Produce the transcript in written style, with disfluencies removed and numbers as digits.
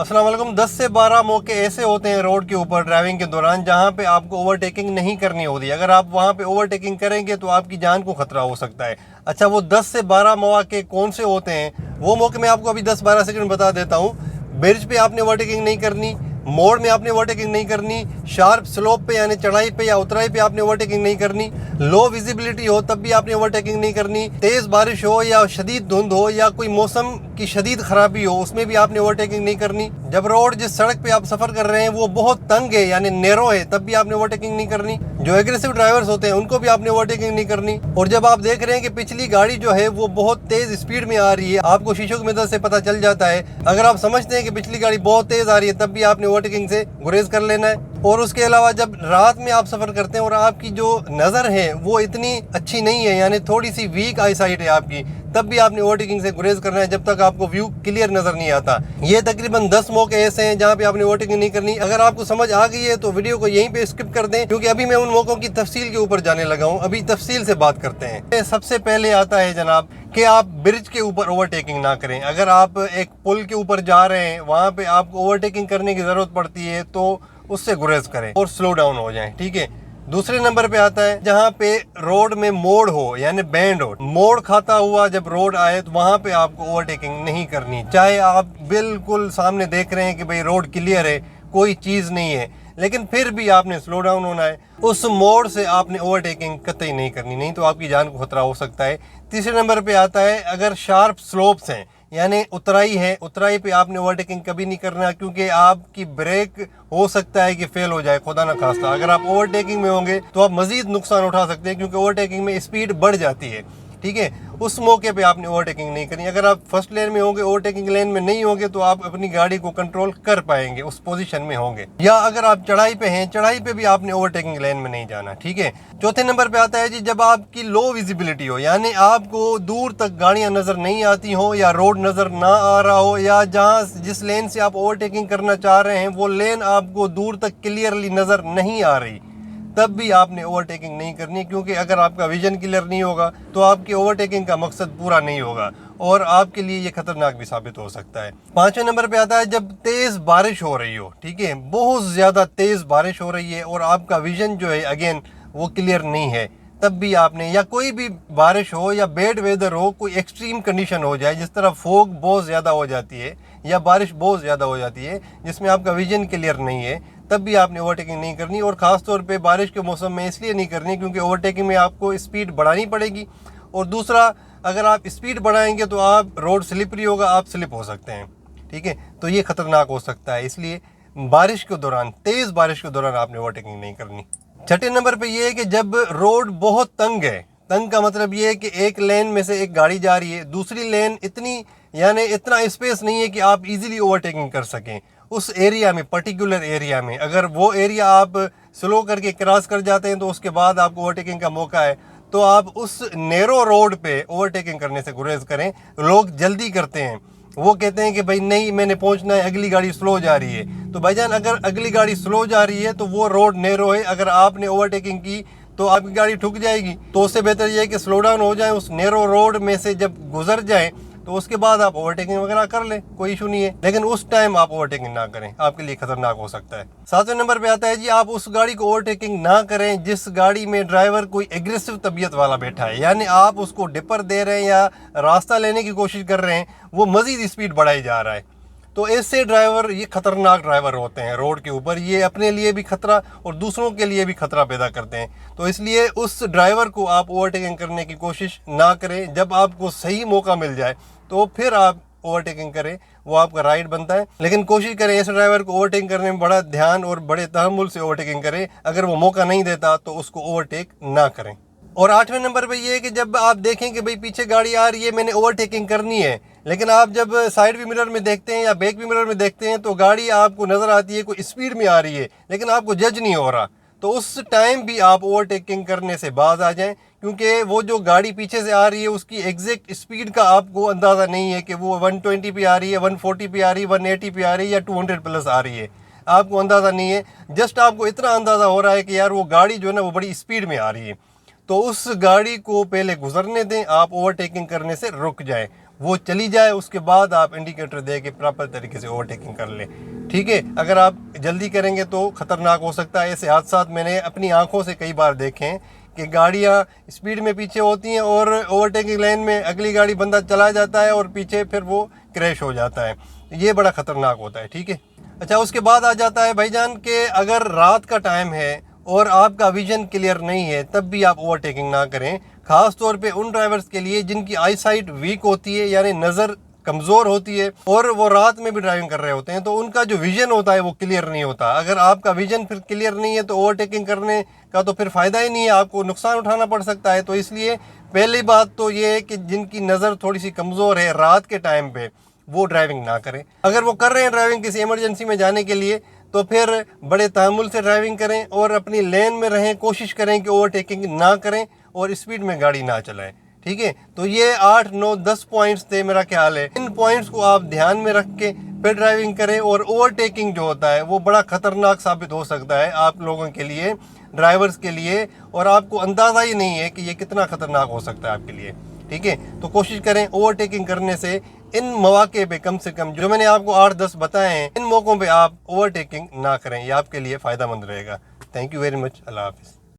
अस्सलाम वालेकुम। 10 से 12 मौके ऐसे होते हैं रोड के ऊपर ड्राइविंग के दौरान जहां पे आपको ओवरटेकिंग नहीं करनी होती। अगर आप वहां पे ओवरटेकिंग करेंगे तो आपकी जान को खतरा हो सकता है। अच्छा, वो 10 से 12 मौके कौन से होते हैं, वो मौके मैं आपको अभी 10-12 सेकंड बता देता हूँ। ब्रिज पे आपने ओवरटेकिंग नहीं करनी, मोड़ में आपने ओवरटेकिंग नहीं करनी, शार्प स्लोप पे यानी चढ़ाई पे या उतराई पे आपने ओवरटेकिंग नहीं करनी, लो विजिबिलिटी हो तब भी आपने ओवरटेकिंग नहीं करनी, तेज बारिश हो या शदीद धुंध हो या कोई मौसम की शदीद खराबी हो उसमें भी आपने ओवरटेकिंग नहीं करनी। जब रोड जिस सड़क पे आप सफर कर रहे हैं वो बहुत तंग है यानी नैरो है तब भी आपने ओवरटेकिंग नहीं करनी। जो एग्रेसिव ड्राइवर्स होते हैं उनको भी आपने ओवरटेकिंग नहीं करनी। और जब आप देख रहे हैं कि पिछली गाड़ी जो है वो बहुत तेज स्पीड में आ रही है, आपको शीशों की मदद से पता चल जाता है। अगर आप समझते हैं कि पिछली गाड़ी बहुत तेज आ रही है तब भी आपने ओवरटेकिंग से गुरेज कर लेना है। और उसके अलावा जब रात में आप सफर करते हैं और आपकी जो नज़र है वो इतनी अच्छी नहीं है यानी थोड़ी सी वीक आई साइट है आपकी, तब भी आपने ओवरटेकिंग से गुरेज करना है जब तक आपको व्यू क्लियर नजर नहीं आता। ये तकरीबन 10 मौके ऐसे हैं जहाँ पे आपने ओवरटेकिंग नहीं करनी। अगर आपको समझ आ गई है तो वीडियो को यहीं पे स्किप कर दें, क्योंकि अभी मैं उन मौकों की तफसील के ऊपर जाने लगा हूँ। अभी तफसील से बात करते हैं। सबसे पहले आता है जनाब कि आप ब्रिज के ऊपर ओवरटेकिंग ना करें। अगर आप एक पुल के ऊपर जा रहे हैं, वहाँ पे आपको ओवरटेकिंग करने की ज़रूरत पड़ती है तो उससे गुरेज करें और स्लो डाउन हो जाएं, ठीक है। दूसरे नंबर पे आता है जहाँ पे रोड में मोड़ हो यानी बैंड हो, मोड़ खाता हुआ जब रोड आए तो वहाँ पे आपको ओवरटेकिंग नहीं करनी। चाहे आप बिल्कुल सामने देख रहे हैं कि भाई रोड क्लियर है, कोई चीज़ नहीं है, लेकिन फिर भी आपने स्लो डाउन होना है। उस मोड़ से आपने ओवरटेकिंग कतई नहीं करनी, नहीं तो आपकी जान को खतरा हो सकता है। तीसरे नंबर पे आता है अगर शार्प स्लोप्स हैं यानी उतराई है, उतराई पे आपने ओवरटेकिंग कभी नहीं करना, क्योंकि आपकी ब्रेक हो सकता है कि फेल हो जाए, खुदा ना खास्ता। अगर आप ओवरटेकिंग में होंगे तो आप मजीद नुकसान उठा सकते हैं, क्योंकि ओवरटेकिंग में स्पीड बढ़ जाती है, ठीक है। उस मौके पे आपने ओवरटेकिंग नहीं करनी। अगर आप फर्स्ट लेन में होंगे, ओवरटेकिंग लेन में नहीं होंगे, तो आप अपनी गाड़ी को कंट्रोल कर पाएंगे, उस पोजीशन में होंगे। या अगर आप चढ़ाई पे हैं, चढ़ाई पे भी आपने ओवरटेकिंग लेन में नहीं जाना, ठीक है। चौथे नंबर पे आता है जी जब आपकी लो विजिबिलिटी हो यानी आपको दूर तक गाड़ियां नजर नहीं आती हो या रोड नजर ना आ रहा हो, या जहां जिस लेन से आप ओवरटेकिंग करना चाह रहे हैं वो लेन आपको दूर तक क्लियरली नजर नहीं आ रही, तब भी आपने ओवरटेकिंग नहीं करनी। क्योंकि अगर आपका विजन क्लियर नहीं होगा तो आपकी ओवरटेकिंग का मकसद पूरा नहीं होगा और आपके लिए ये खतरनाक भी साबित हो सकता है। पांचवें नंबर पे आता है जब तेज बारिश हो रही हो, ठीक है, बहुत ज्यादा तेज बारिश हो रही है और आपका विजन जो है अगेन वो क्लियर नहीं है, तब भी आपने, या कोई भी बारिश हो या बैड वेदर हो, कोई एक्सट्रीम कंडीशन हो जाए जिस तरह फोग बहुत ज़्यादा हो जाती है या बारिश बहुत ज़्यादा हो जाती है जिसमें आपका विजन क्लियर नहीं है, तब भी आपने ओवरटेकिंग नहीं करनी। और ख़ास तौर पे बारिश के मौसम में इसलिए नहीं करनी क्योंकि ओवरटेकिंग में आपको स्पीड बढ़ानी पड़ेगी, और दूसरा अगर आप स्पीड बढ़ाएंगे तो आप रोड स्लिपरी होगा, आप स्लिप हो सकते हैं, ठीक है, तो ये खतरनाक हो सकता है। इसलिए बारिश के दौरान, तेज़ बारिश के दौरान आपने ओवरटेकिंग नहीं करनी। छठे नंबर पे ये है कि जब रोड बहुत तंग है, तंग का मतलब ये है कि एक लेन में से एक गाड़ी जा रही है, दूसरी लेन इतनी यानी इतना स्पेस नहीं है कि आप इजीली ओवरटेकिंग कर सकें। उस एरिया में, पर्टिकुलर एरिया में, अगर वो एरिया आप स्लो करके क्रॉस कर जाते हैं तो उसके बाद आपको ओवरटेकिंग का मौका है, तो आप उस नैरो रोड पे ओवरटेकिंग करने से गुरेज करें। लोग जल्दी करते हैं, वो कहते हैं कि भाई नहीं मैंने पहुंचना है, अगली गाड़ी स्लो जा रही है। तो भाईजान अगर अगली गाड़ी स्लो जा रही है तो वो रोड नैरो है, अगर आपने ओवरटेकिंग की तो आपकी गाड़ी ठुक जाएगी। तो उससे बेहतर ये है कि स्लो डाउन हो जाए, उस नैरो रोड में से जब गुजर जाए तो उसके बाद आप ओवरटेकिंग वगैरह कर लें, कोई इशू नहीं है, लेकिन उस टाइम आप ओवरटेकिंग ना करें, आपके लिए खतरनाक हो सकता है। सातवें नंबर पे आता है जी आप उस गाड़ी को ओवरटेकिंग ना करें जिस गाड़ी में ड्राइवर कोई एग्रेसिव तबीयत वाला बैठा है, यानी आप उसको डिपर दे रहे हैं या रास्ता लेने की कोशिश कर रहे हैं, वो मजीद स्पीड बढ़ाई जा रहा है। तो ऐसे ड्राइवर, ये खतरनाक ड्राइवर होते हैं रोड के ऊपर, ये अपने लिए भी खतरा और दूसरों के लिए भी खतरा पैदा करते हैं। तो इसलिए उस ड्राइवर को आप ओवरटेकिंग करने की कोशिश ना करें। जब आपको सही मौका मिल जाए तो फिर आप ओवरटेकिंग करें, वो आपका राइट बनता है, लेकिन कोशिश करें ऐसे ड्राइवर को ओवरटेकिंग करने में बड़ा ध्यान और बड़े तहम्मुल से ओवरटेकिंग करें। अगर वो मौका नहीं देता तो उसको ओवरटेक ना करें। और आठवें नंबर पे ये है कि जब आप देखें कि भाई पीछे गाड़ी आ रही है, मैंने ओवरटेकिंग करनी है, लेकिन आप जब साइड व्यू मिरर में देखते हैं या बैक व्यू मिरर में देखते हैं तो गाड़ी आपको नज़र आती है कोई स्पीड में आ रही है, लेकिन आपको जज नहीं हो रहा, तो उस टाइम भी आप ओवरटेकिंग करने से बाज आ जाएं, क्योंकि वो जो गाड़ी पीछे से आ रही है उसकी एग्जैक्ट स्पीड का आपको अंदाज़ा नहीं है कि वो 120 पे आ रही है, 140 पे आ रही है, 180 पे आ रही है या 200 प्लस आ रही है, आपको अंदाज़ा नहीं है। जस्ट आपको इतना अंदाज़ा हो रहा है कि यार वो गाड़ी जो है ना वो बड़ी स्पीड में आ रही है, तो उस गाड़ी को पहले गुजरने दें, आप ओवरटेकिंग करने से रुक जाएं। वो चली जाए, उसके बाद आप इंडिकेटर दे के प्रॉपर तरीके से ओवरटेकिंग कर लें। ठीक है, अगर आप जल्दी करेंगे तो ख़तरनाक हो सकता है। ऐसे हादसा मैंने अपनी आंखों से कई बार देखे हैं कि गाड़ियाँ स्पीड में पीछे होती हैं और ओवरटेकिंग लाइन में अगली गाड़ी बंदा चला जाता है और पीछे फिर वो क्रैश हो जाता है। ये बड़ा ख़तरनाक होता है। ठीक है, अच्छा उसके बाद आ जाता है भाईजान के अगर रात का टाइम है और आपका विजन क्लियर नहीं है तब भी आप ओवरटेकिंग ना करें। ख़ास तौर पे उन ड्राइवर्स के लिए जिनकी आई साइट वीक होती है, यानी नज़र कमज़ोर होती है और वो रात में भी ड्राइविंग कर रहे होते हैं, तो उनका जो विजन होता है वो क्लियर नहीं होता। अगर आपका विजन फिर क्लियर नहीं है तो ओवरटेकिंग करने का तो फिर फ़ायदा ही नहीं है, आपको नुकसान उठाना पड़ सकता है। तो इसलिए पहली बात तो ये है कि जिनकी नज़र थोड़ी सी कमज़ोर है रात के टाइम पे वो ड्राइविंग ना करें। अगर वो कर रहे हैं ड्राइविंग किसी इमरजेंसी में जाने के लिए तो फिर बड़े तहम्मुल से ड्राइविंग करें और अपनी लेन में रहें, कोशिश करें कि ओवरटेकिंग ना करें और स्पीड में गाड़ी ना चलाएं। ठीक है, तो ये 8, 9, 10 पॉइंट्स थे मेरा ख्याल है। इन पॉइंट्स को आप ध्यान में रख के फिर ड्राइविंग करें। और ओवरटेकिंग जो होता है वो बड़ा ख़तरनाक साबित हो सकता है आप लोगों के लिए, ड्राइवर्स के लिए, और आपको अंदाज़ा ही नहीं है कि ये कितना ख़तरनाक हो सकता है आपके लिए। ठीक है, तो कोशिश करें ओवरटेकिंग करने से इन मौके पे कम से कम जो मैंने आपको 8-10 बताए हैं इन मौक़ों पे आप ओवरटेकिंग ना करें, ये आपके लिए फ़ायदा मंद रहेगा। Thank you very much. अल्लाह हाफ़िज़।